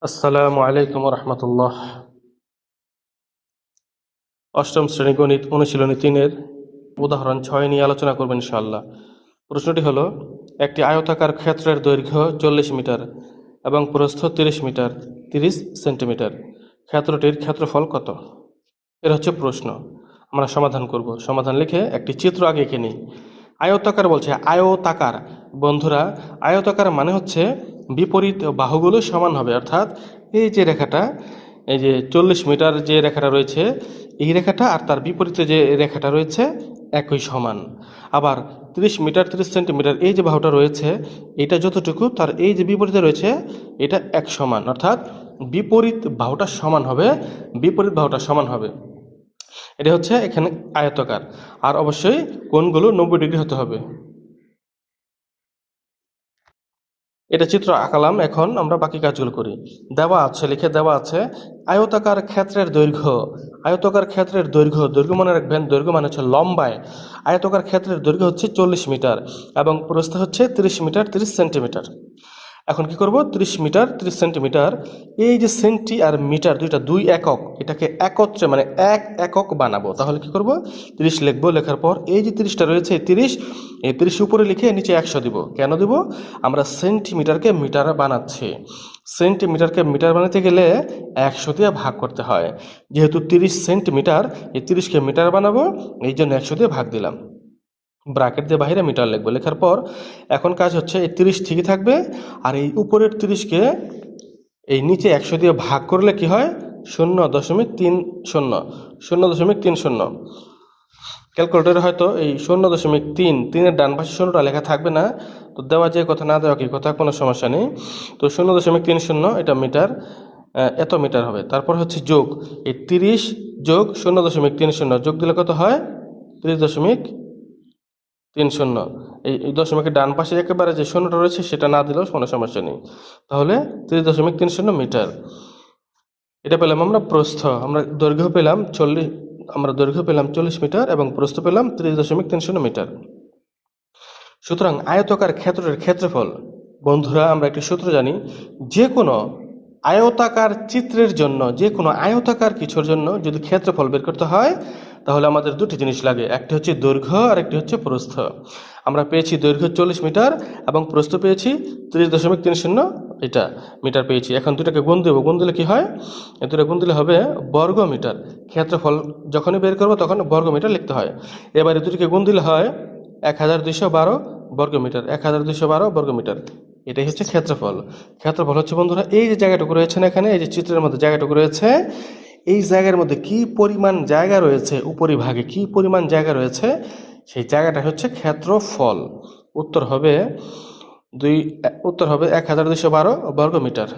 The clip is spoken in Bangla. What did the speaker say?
আসসালামু আলাইকুম রহমতুল্লাহ। অষ্টম শ্রেণী গণিত অনুশীলনী 3-এর উদাহরণ 6 নিয়ে আলোচনা করবেন ইনশাআল্লাহ। প্রশ্নটি হলো, একটি আয়তাকার ক্ষেত্রের দৈর্ঘ্য 40 মিটার এবং প্রস্থ 30 মিটার 30 সেন্টিমিটার। ক্ষেত্রটির ক্ষেত্রফল কত? এর হচ্ছে প্রশ্ন। আমরা সমাধান করব। সমাধান লিখে একটি চিত্র আগে এঁকে নিই। আয়তাকার বলছে, আয়তাকার। বন্ধুরা, আয়তাকার মানে হচ্ছে বিপরীত বাহুগুলো সমান হবে, অর্থাৎ এই যে রেখাটা, এই যে 40 মিটার যে রেখাটা রয়েছে, এই রেখাটা আর তার বিপরীতে যে রেখাটা রয়েছে একই সমান। আবার 30 মিটার 30 সেন্টিমিটার এই যে বাহুটা রয়েছে, এটা যতটুকু তার এই যে বিপরীতে রয়েছে এটা এক সমান, অর্থাৎ বিপরীত বাহুটা সমান হবে, বিপরীত বাহুটা সমান হবে। এটা হচ্ছে এখানে আয়তাকার। আর অবশ্যই কোণগুলো 90 ডিগ্রি হতে হবে। এটা চিত্র আঁকালাম, এখন আমরা বাকি কাজগুলো করি। দেওয়া আছে আয়তাকার ক্ষেত্রের দৈর্ঘ্য। আয়তাকার ক্ষেত্রের দৈর্ঘ্য, দৈর্ঘ্য মনে রাখবেন, দৈর্ঘ্য মানে হচ্ছে লম্বায়। আয়তাকার ক্ষেত্রের দৈর্ঘ্য হচ্ছে 40 মিটার এবং প্রস্থ হচ্ছে 30 মিটার 30 সেন্টিমিটার। এখন কি করব, 30 মিটার 30 সেন্টিমিটার, এই যে সেন্টি আর মিটার দুইটা দুই একক, এটাকে একত্রে মানে এক একক বানাবো। তাহলে কি করব, 30 লিখবো, লেখার পর এই যে 30টা রয়েছে এই 30 উপরে লিখে নিচে 100 দিব। কেন দিব? আমরা সেন্টিমিটারকে মিটারে বানাচ্ছি। সেন্টিমিটারকে মিটার বানাতে গেলে 100 দিয়ে ভাগ করতে হয়। যেহেতু 30 সেন্টিমিটার, এই 30কে মিটার বানাবো, এই জন্য 100 দিয়ে ভাগ দিলাম। ব্র্যাকেট দিয়ে বাইরে মিটার লিখবো। লেখার পর এখন কাজ হচ্ছে, এই 30 ঠিকই থাকবে, আর এই উপরের 30কে এই নিচে 100 দিয়ে ভাগ করলে কি হয়, 0.30 0.30। ক্যালকুলেটরে হয়তো এই 0.3 ডান পাশে 0টা লেখা থাকবে না, তো দেওয়া যে কথা না দেওয়া কি কথা, কোনো সমস্যা নেই। তো 0.30 এটা মিটার, এত মিটার হবে। তারপর হচ্ছে যোগ, এই 30 যোগ 0.30 যোগ দিলে কত হয়, 30.30। এই দশমিকের ডান পাশে একেবারে যে 0টা রয়েছে সেটা না দিলেও কোনো সমস্যা নেই। তাহলে 30.30 মিটার। এটা পেলাম আমরা প্রস্থ। আমরা দৈর্ঘ্য পেলাম 40 মিটার এবং প্রস্থ পেলাম 30.30 মিটার। সুতরাং আয়তাকার ক্ষেত্রের ক্ষেত্রফল, বন্ধুরা আমরা একটি সূত্র জানি, যে কোনো আয়তাকার চিত্রের জন্য, যে কোনো আয়তাকার কিছুর জন্য যদি ক্ষেত্রফল বের করতে হয়, তাহলে আমাদের দুটি জিনিস লাগে, একটি হচ্ছে দৈর্ঘ্য আর একটি হচ্ছে প্রস্থ। আমরা পেয়েছি দৈর্ঘ্য 40 মিটার এবং প্রস্থ পেয়েছি 30.30 এটা মিটার পেয়েছি। এখন দুটাকে গুণ দেবো, গুণ দিলে কি হয়, এই দুটো গুণ দিলে হবে বর্গ মিটার। ক্ষেত্রফল যখনই বের করবো তখন বর্গ মিটার লিখতে হয়। এবার এই দুটিকে গুণ দিলে হয় 1212 বর্গমিটার, 1212 বর্গমিটার। এটাই হচ্ছে ক্ষেত্রফল। ক্ষেত্রফল হচ্ছে বন্ধুরা এই যে জায়গাটুকু রয়েছে না, এখানে এই যে চিত্রের মধ্যে জায়গাটুকু রয়েছে, এই জায়গার মধ্যে কি পরিমাণ জায়গা রয়েছে, উপরিভাগে কি পরিমাণ জায়গা রয়েছে, সেই জায়গাটা হচ্ছে ক্ষেত্রফল। উত্তর হবে 1212 বর্গমিটার।